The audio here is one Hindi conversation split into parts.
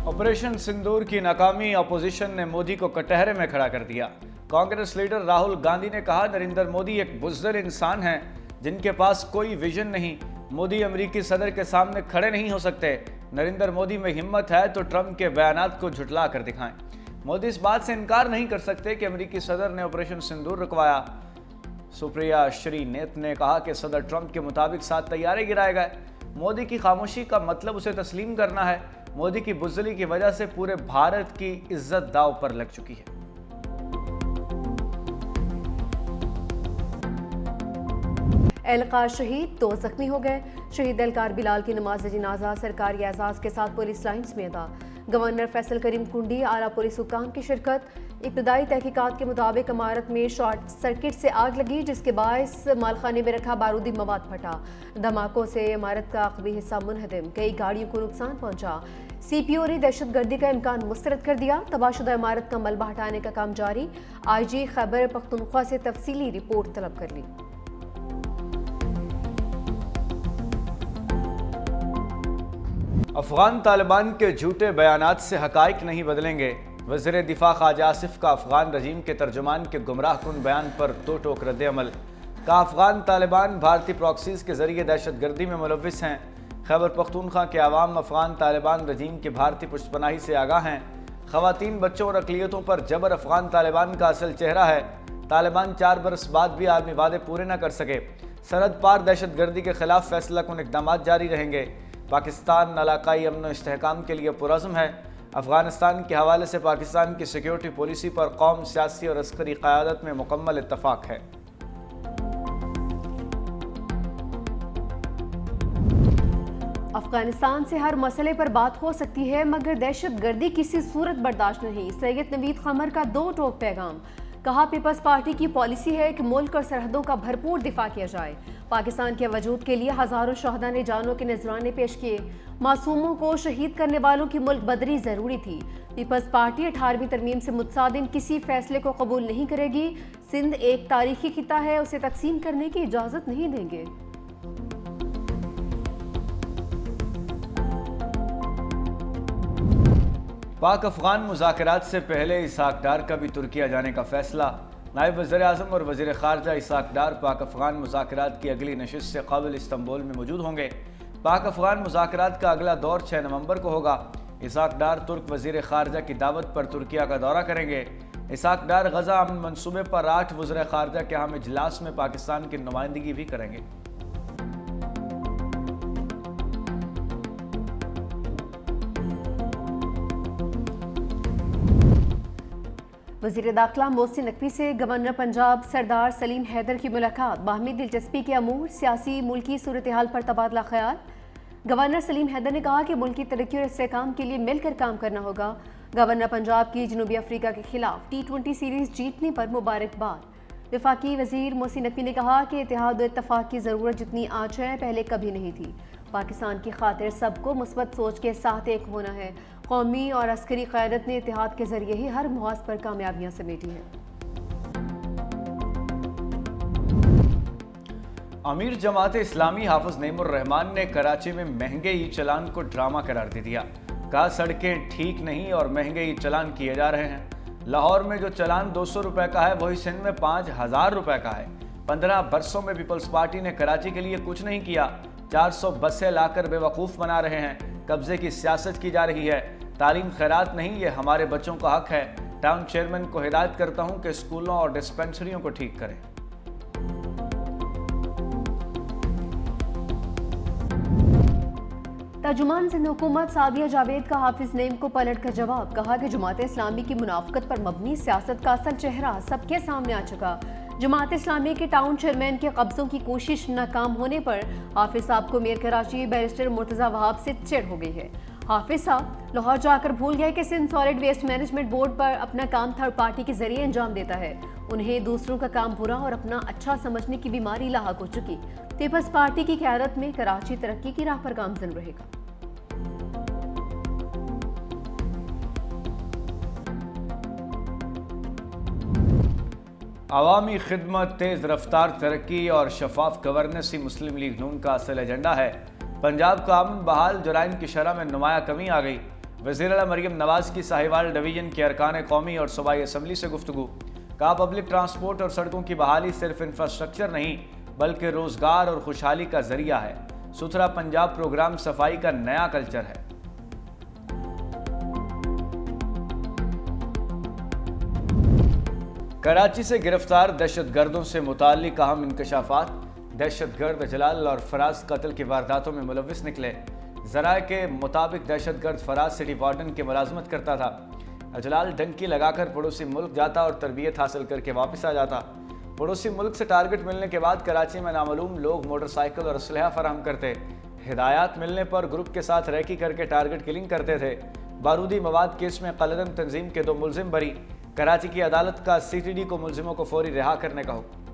ऑपरेशन सिंदूर की नाकामी अपोजिशन ने मोदी को कटहरे में खड़ा कर दिया। कांग्रेस लीडर राहुल गांधी ने कहा, नरेंद्र मोदी एक बुज़दिल इंसान हैं जिनके पास कोई विजन नहीं। मोदी अमेरिकी सदर के सामने खड़े नहीं हो सकते। नरेंद्र मोदी में हिम्मत है तो ट्रंप के बयानात को झुठला कर दिखाएं। मोदी इस बात से इनकार नहीं कर सकते कि अमेरिकी सदर ने ऑपरेशन सिंदूर रुकवाया। सुप्रिया श्रीनेत ने कहा कि सदर ट्रंप के मुताबिक 7 तैयारे गिराए गए। मोदी की खामोशी का मतलब उसे तस्लीम करना है। मोदी की बुज़दिली की वजह से पूरे भारत की इज्जत दांव पर लग चुकी है। एहलकार शहीद, 2 जख्मी हो गए। शहीद एहलकार बिलाल की नमाज जनाजा सरकारी एजाज के साथ पुलिस लाइन्स में अदा। गवर्नर फैसल करीम कुंडी, आला पुलिस हुकाम की शिरकत। इब्तदाई तहकीकात के मुताबिक इमारत में शॉर्ट सर्किट से आग लगी, जिसके बायस मालखाने में रखा बारूदी मवाद फटा। धमाकों से इमारत का आखिरी हिस्सा मुनहदम, कई गाड़ियों को नुकसान पहुंचा। CPO ने दहशतगर्दी का इम्कान मुस्तरद कर दिया। तबाहशुदा इमारत का मलबा हटाने का काम जारी। IG खैबर पख्तूनख्वा से तफसीली रिपोर्ट तलब कर ली। अफगान तालिबान के झूठे बयानात से हकाइक नहीं बदलेंगे। वज़ीर दिफा ख्वाजा आसिफ का अफगान रजीम के तर्जुमान के गुमराहकुन बयान पर 2 टोक रद्द-ए-अमल। का अफगान तालिबान भारतीय प्रॉक्सीज के जरिए दहशतगर्दी में मुलव्विस हैं। खैबर पख्तूनख्वा के अवाम अफगान तालिबान रजीम के भारतीय पुष्पनाही से आगाह हैं। ख़वातीन, बच्चों और अक़लियतों पर जबर अफगान तालिबान का असल चेहरा है। तालिबान 4 बरस बाद भी आलमी वादे पूरे न कर सके। सरहद पार दहशतगर्दी के खिलाफ फैसला कुन इक़दाम जारी रहेंगे। पाकिस्तान इलाकाई अमन व इस्तेहकाम के लिए पुरज़्म है। अफगानिस्तान के हवाले से पाकिस्तान की सिक्योरिटी पॉलिसी पर कौम, सियासी और अस्करी क़यादत में मुकम्मल इत्तफ़ाक़ है। अफगानिस्तान से हर मसले पर बात हो सकती है, मगर दहशतगर्दी किसी सूरत बर्दाश्त नहीं। सैयद नवीद क़मर का 2 टोक पैगाम। कहा, पीपल्स पार्टी की पॉलिसी है कि मुल्क और सरहदों का भरपूर दिफा किया जाए। पाकिस्तान के वजूद के लिए हज़ारों शहदा ने जानों के नजराने पेश किए। मासूमों को शहीद करने वालों की मुल्क बदरी ज़रूरी थी। पीपल्स पार्टी 18वीं तरमीम से मुतसादिम किसी फैसले को कबूल नहीं करेगी। सिंध एक तारीखी खिता है, उसे तकसीम करने की इजाज़त नहीं देंगे। पाक अफगान मुज़ाकरात से इस्हाक़ डार का भी तुर्किया जाने का फैसला। नायब वज़ीर आज़म और वज़ीर ख़ारजा इस्हाक़ डार पाक अफगान मुज़ाकरात की अगली नशिस्त से क़ब्ल इस्तांबुल में मौजूद होंगे। पाक अफगान मुज़ाकरात का अगला दौर 6 नवंबर को होगा। इस्हाक़ डार तुर्क वज़ीर ख़ारजा की दावत पर तुर्किया का दौरा करेंगे। इस्हाक़ डार गज़ा अमन मनसूबे पर 8 वज़ीर ख़ारजा के अहम इजलास में पाकिस्तान की नुमाइंदगी भी करेंगे। वज़ीर दाखिला मोहसिन नकवी से गवर्नर पंजाब सरदार सलीम हैदर की मुलाकात। बाहमी दिलचस्पी के अमूर, सियासी मुल्की सूरत हाल पर तबादला ख्याल। गवर्नर सलीम हैदर ने कहा कि मुल्क की तरक्की और इस्तेहकाम के लिए मिलकर काम करना होगा। गवर्नर पंजाब की जनूबी अफ्रीका के खिलाफ T20 सीरीज जीतने पर मुबारकबाद। वफाकी वज़ीर मोहसिन नकवी ने कहा कि इत्तेहाद और इत्तफाक की ज़रूरत जितनी आज है, पहले कभी नहीं थी। पाकिस्तान की खातिर सबको मुस्बत सोच के साथ एक होना है। कौमी और अस्करी क़यादत ने इत्तेहाद के जरिए ही हर मुहाज पर कामयाबियां समेटी हैं। अमीर जमात इस्लामी हाफिज नईमुर रहमान ने कराची में महंगे ई चलान को ड्रामा करार दे दिया। कहा, सड़कें ठीक नहीं और महंगे ई चलान किए जा रहे हैं। लाहौर में जो चलान 200 रुपए का है, वही सिंध में 5000 रुपए का है। 15 बरसों में पीपल्स पार्टी ने कराची के लिए कुछ नहीं किया। 400 बसें लाकर बेवकूफ़ बना रहे हैं। कब्जे की सियासत की जा रही है। तालीम खैरात नहीं, ये हमारे बच्चों का हक है। टाउन चेयरमैन को हिदायत करता हूं कि स्कूलों और डिस्पेंसरियों को ठीक करें। तर्जुमान सिंध हुकूमत सादिया जावेद का हाफिज नईम को पलट कर जवाब। कहा कि जमात इस्लामी की मुनाफकत पर मबनी सियासत का असल चेहरा सबके सामने आ चुका। जमात इस्लामी के टाउन चेयरमैन के कब्जों की कोशिश नाकाम होने पर हाफिज साहब को मेयर कराची बैरिस्टर मुर्तज़ा वहाब से चिढ़ हो गई है। हाफिज साहब लाहौर जाकर भूल गए कि Sindh solid waste management board पर अपना काम थर्ड पार्टी के जरिए अंजाम देता है। उन्हें दूसरों का काम बुरा और अपना अच्छा समझने की बीमारी लाहक हो चुकी। पीपल्स पार्टी की क़यादत में कराची तरक्की की राह पर गामज़न रहेगा। अवामी खिदमत, तेज़ रफ्तार तरक्की और शफाफ गवर्नेंस ही मुस्लिम लीग नून का असल एजेंडा है। पंजाब का अमन बहाल, जराइम की शरह में नुमाया कमी आ गई। वज़ीर आला मरियम नवाज की साहिवाल डिवीजन के अरकान कौमी और सूबाई असम्बली से गुफ्तगू। कहा पब्लिक ट्रांसपोर्ट और सड़कों की बहाली सिर्फ इंफ्रास्ट्रक्चर नहीं बल्कि रोजगार और खुशहाली का जरिया है। सुथरा पंजाब प्रोग्राम सफाई का नया कल्चर है। कराची से गिरफ्तार दहशतगर्दों से मुताल्लिक अहम इंकशाफात। दहशतगर्द जलाल और फराज कत्ल की वारदातों में मुलविस निकले। जराए के मुताबिक दहशतगर्द फराज सिटी वार्डन की मुलाजमत करता था। अजलाल डंकी लगाकर पड़ोसी मुल्क जाता और तरबियत हासिल करके वापस आ जाता। पड़ोसी मुल्क से टारगेट मिलने के बाद कराची में नामालूम लोग मोटरसाइकिल और असलहा फराहम करते। हिदायत मिलने पर ग्रुप के साथ रैकी करके टारगेट किलिंग करते थे। बारूदी मवाद केस में कलदम तंजीम के 2 मुलजिम बरी। कराची की अदालत का CTD को मुलजिमों को फौरी रिहा करने का हुक्म।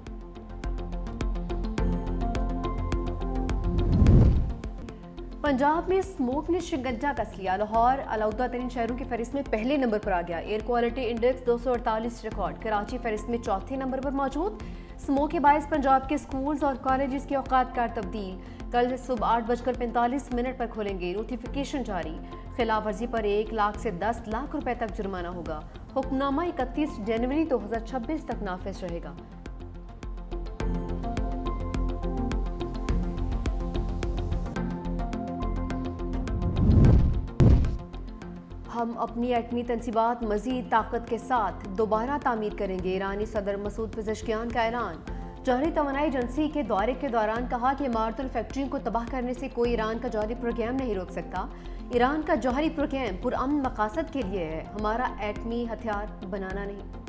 पंजाब में स्मोक ने शिकंजा कस लिया। लाहौर अलौदा तरीन शहरों की फहरिस्त में पहले नंबर पर आ गया। Air quality index 248 record. Karachi फहरिस्त में चौथे नंबर पर मौजूद। स्मोक के बायस पंजाब के स्कूल्स और कॉलेजेस के औकात कार तब्दील। कल सुबह 8:45 पर खोलेंगे। नोटिफिकेशन जारी। खिलाफ वर्जी पर 1 लाख से 10 लाख रुपए तक जुर्माना होगा। हुक्मनामा 31 जनवरी 2026 तक नाफिज रहेगा। हम अपनी एटमी तनसीबात मजीद ताकत के साथ दोबारा तामीर करेंगे। ईरानी सदर मसूद पेज़ेश्कियान का ऐलान। जौहरी तवानाई एजेंसी के दौरे के दौरान कहा कि इमारतुल फैक्ट्रियों को तबाह करने से कोई ईरान का जौहरी प्रोग्राम नहीं रोक सकता। ईरान का जौहरी प्रोग्राम पुरअमन मकासद के लिए है, हमारा एटमी हथियार बनाना नहीं।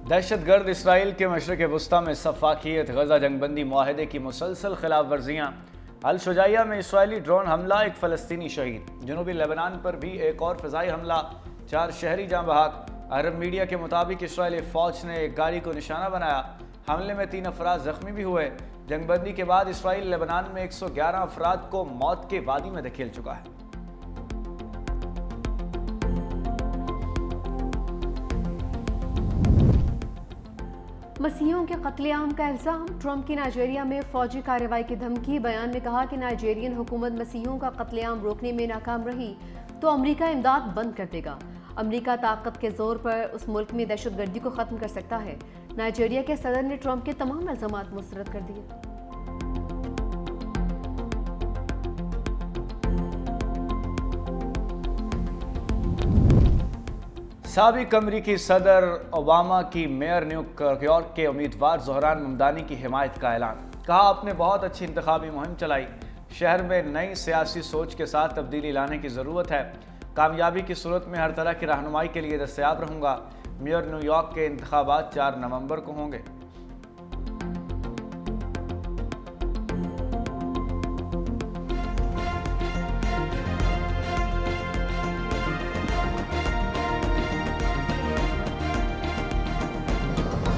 दहशतगर्द इसराइल के मशरक़ वस्ता में सफ़ाकियत, गजा जंगबंदी माहदे की मुसलसल खिलाफ वर्जियाँ। अल शुजाइया में इसराइली ड्रोन हमला, 1 फ़लस्तीनी शहीद। जनूबी लेबनान पर भी एक और फ़िज़ाई हमला, 4 शहरी जाँ बहक। अरब मीडिया के मुताबिक इसराइली फ़ौज ने एक गाड़ी को निशाना बनाया। हमले में 3 अफराद ज़ख्मी भी हुए। जंगबंदी के बाद इसराइल लेबनान में 111 अफराद को मौत के वादी में धकेल चुका है। मसीहियों के कत्लेआम का इल्ज़ाम। ट्रंप की नाइजीरिया में फौजी कार्रवाई की धमकी। बयान में कहा कि नाइजीरियन हुकूमत मसीहियों का कत्लेआम रोकने में नाकाम रही तो अमरीका इमदाद बंद कर देगा। अमरीका ताकत के जोर पर उस मुल्क में दहशतगर्दी को ख़त्म कर सकता है। नाइजीरिया के सदर ने ट्रंप के तमाम इल्ज़ामात मुस्तरद कर दिए। साबिक अमरीकी सदर ओबामा की मेयर न्यूयॉर्क के उम्मीदवार ज़ोहरान ममदानी की हिमायत का ऐलान। कहा आपने बहुत अच्छी इंतखाबी मुहिम चलाई। शहर में नई सियासी सोच के साथ तब्दीली लाने की ज़रूरत है। कामयाबी की सूरत में हर तरह की रहनुमाई के लिए दस्तयाब रहूँगा। मेयर न्यूयॉर्क के इंतखाबात 4 नवंबर को होंगे।